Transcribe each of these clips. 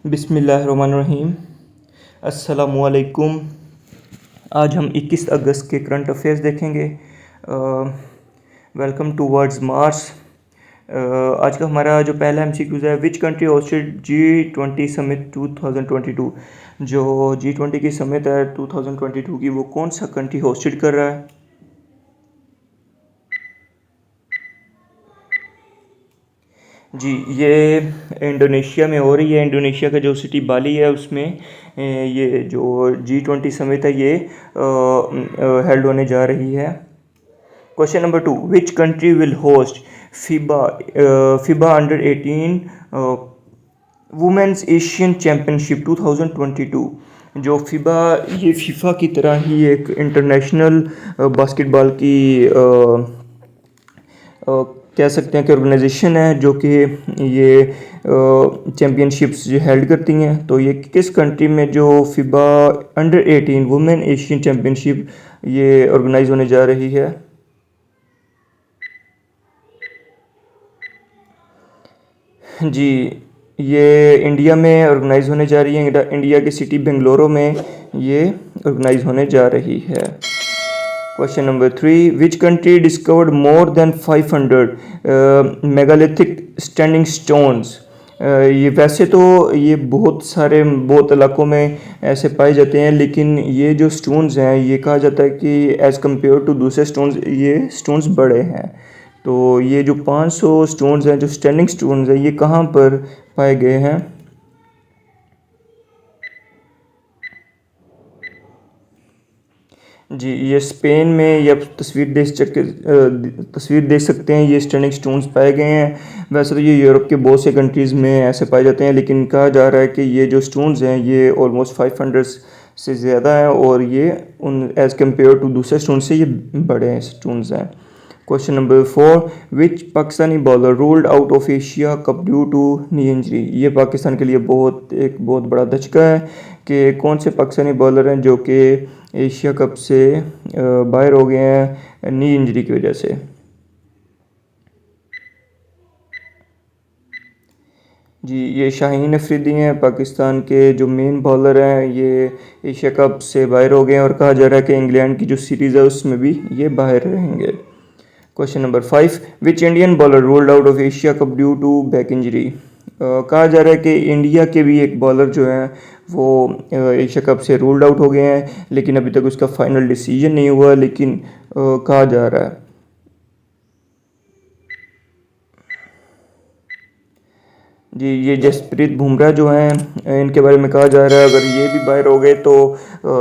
बिस्मिल्लाहिर्रहमानिर्रहीम। अस्सलामुअलैकुम। आज हम 21 अगस्त के करंट अफेयर्स देखेंगे। Welcome to words mars. आज का हमारा जो पहला एमसीक्यूज़ है, which country hosted G20 summit 2022। जो G20 की समिट है 2022 की, वो कौन सा कंट्री होस्टेड कर रहा है? जी, ये इंडोनेशिया में हो रही है। इंडोनेशिया का जो सिटी बाली है उसमें ये जो G20 समिट है ये हेल्ड होने जा रही है। Question number 2, which country will host FIBA under 18 women's Asian championship 2022। जो ये फीफा की तरह ही एक इंटरनेशनल बास्केटबॉल की कह सकते हैं कि ऑर्गेनाइजेशन है जो कि ये चैम्पियनशिप्स जो हेल्ड करती हैं। तो ये किस कंट्री में जो FIBA under 18 women Asian championship ये ऑर्गेनाइज होने जा रही है? जी, ये इंडिया में ऑर्गेनाइज होने जा रही है। इंडिया की सिटी बेंगलुरु में ये ऑर्गेनाइज होने जा रही है। Question number 3, which country discovered more than 500 megalithic standing stones. ये वैसे तो ये बहुत इलाकों में ऐसे पाए जाते हैं, लेकिन ये जो स्टोन्स हैं ये कहा जाता है कि एज़ कम्पेयर टू दूसरे स्टोन्स ये स्टोन्स बड़े हैं। तो ये जो 500 स्टोन्स हैं, जो स्टैंडिंग स्टोन्स हैं, ये कहाँ पर पाए गए हैं? जी, ये स्पेन में, ये आप तस्वीर देख सकते हैं, ये स्टैंडिंग स्टोन्स पाए गए हैं। वैसे तो ये यूरोप के बहुत से कंट्रीज़ में ऐसे पाए जाते हैं, लेकिन कहा जा रहा है कि ये जो स्टोन्स हैं ये ऑलमोस्ट 500 से ज़्यादा हैं और ये उन एज़ कम्पेयर टू दूसरे स्टोन से ये बड़े स्टोन्स हैं। Question number 4, which Pakistani bowler ruled out of Asia cup due to knee injury. ये पाकिस्तान के लिए एक बहुत बड़ा धचका है कि कौन से पाकिस्तानी बॉलर हैं जो कि एशिया कप से बाहर हो गए हैं नी इंजरी की वजह से। जी, ये शाहीन अफरीदी हैं, पाकिस्तान के जो मेन बॉलर हैं। ये एशिया कप से बाहर हो गए हैं और कहा जा रहा है कि इंग्लैंड की जो सीरीज़ है उसमें भी ये बाहर रहेंगे। Question number 5, which Indian bowler ruled out of Asia cup due to back injury. कहा जा रहा है कि इंडिया के भी एक बॉलर जो हैं वो एशिया कप से रूल्ड आउट हो गए हैं, लेकिन अभी तक उसका फाइनल डिसीजन नहीं हुआ, लेकिन कहा जा रहा है। जी, ये जसप्रीत बुमराह जो हैं इनके बारे में कहा जा रहा है अगर ये भी बाहर हो गए तो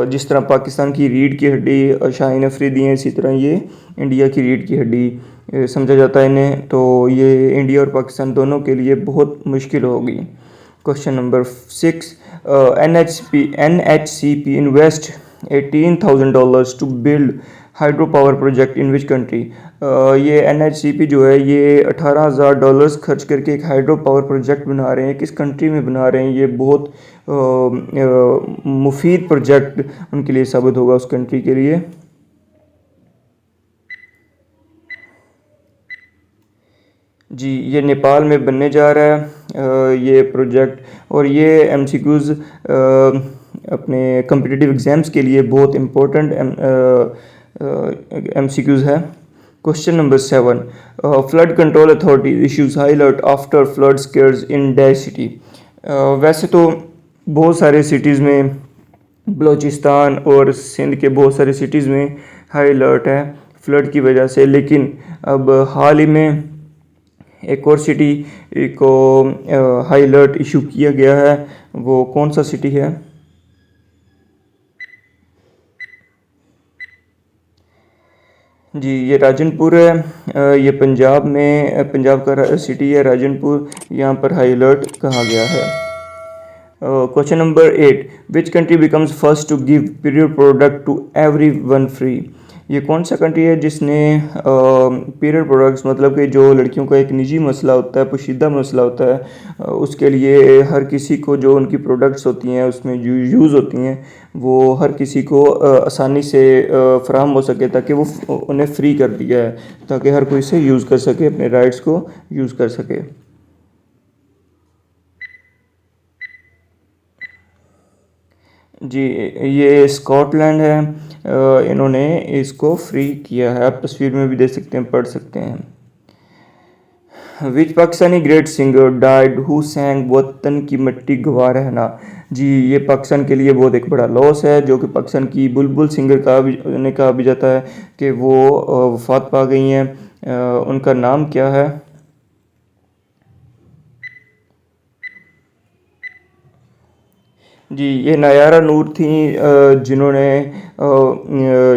जिस तरह पाकिस्तान की रीढ़ की हड्डी शाहीन अफरीदी हैं, इसी तरह ये इंडिया की रीढ़ की हड्डी समझा जाता है इन्हें। तो ये इंडिया और पाकिस्तान दोनों के लिए बहुत मुश्किल होगी। Question number 6, NHCP invest $18,000 to build hydro power project in which country. ये NHCP जो है ये $18,000 खर्च करके एक हाइड्रो पावर प्रोजेक्ट बना रहे हैं। किस कंट्री में बना रहे हैं? ये बहुत मुफीद प्रोजेक्ट उनके लिए साबित होगा, उस कंट्री के लिए। जी, ये नेपाल में बनने जा रहा है ये प्रोजेक्ट। और ये MCQs अपने कम्पिटिटिव एग्ज़ाम्स के लिए बहुत इम्पोर्टेंट MCQs है। Question number 7, flood control authority issues high alert after flood scares in dash city. वैसे तो बहुत सारे सिटीज़ में, बलूचिस्तान और सिंध के बहुत सारे सिटीज़ में हाई अलर्ट है फ्लड की वजह से, लेकिन अब हाल ही में एक और सिटी को हाई अलर्ट इशू किया गया है। वो कौन सा सिटी है? जी, ये राजनपुर है। ये पंजाब का सिटी है राजनपुर, यहाँ पर हाई अलर्ट कहा गया है। Question number 8, which country becomes first to give period product to every one free. ये कौन सा कंट्री है जिसने पीरियड प्रोडक्ट्स, मतलब कि जो लड़कियों का एक निजी मसला होता है, पोशीदा मसला होता है, उसके लिए हर किसी को जो उनकी प्रोडक्ट्स होती हैं उसमें जो यूज़ होती हैं वो हर किसी को आसानी से फराहम हो सके, ताकि वो उन्हें फ्री कर दिया है ताकि हर कोई इसे यूज़ कर सके, अपने राइट्स को यूज़ कर सके। जी, ये स्कॉटलैंड है। इन्होंने इसको फ्री किया है, आप तस्वीर में भी देख सकते हैं, पढ़ सकते हैं। Which Pakistani great singer died who sang वतन की मिट्टी गवा रहना। जी, ये पाकिस्तान के लिए बहुत एक बड़ा लॉस है, जो कि पाकिस्तान की बुलबुल सिंगर कहा भी जाता है कि वो वफात पा गई हैं। उनका नाम क्या है? जी, ये नायारा नूर थी, जिन्होंने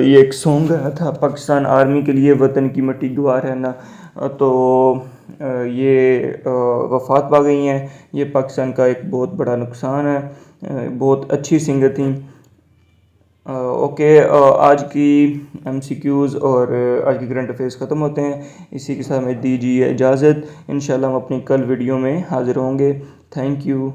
ये एक सॉन्ग गाया था पाकिस्तान आर्मी के लिए, वतन की मिट्टी गवा रहना। तो ये वफात पा गई हैं। ये पाकिस्तान का एक बहुत बड़ा नुकसान है। बहुत अच्छी सिंगर थी। ओके, आज की एमसीक्यूज़ और आज की करंट अफेयर्स ख़त्म होते हैं। इसी के साथ हमें दीजिए इजाज़त। इंशाल्लाह हम अपनी कल वीडियो में हाज़िर होंगे। Thank you.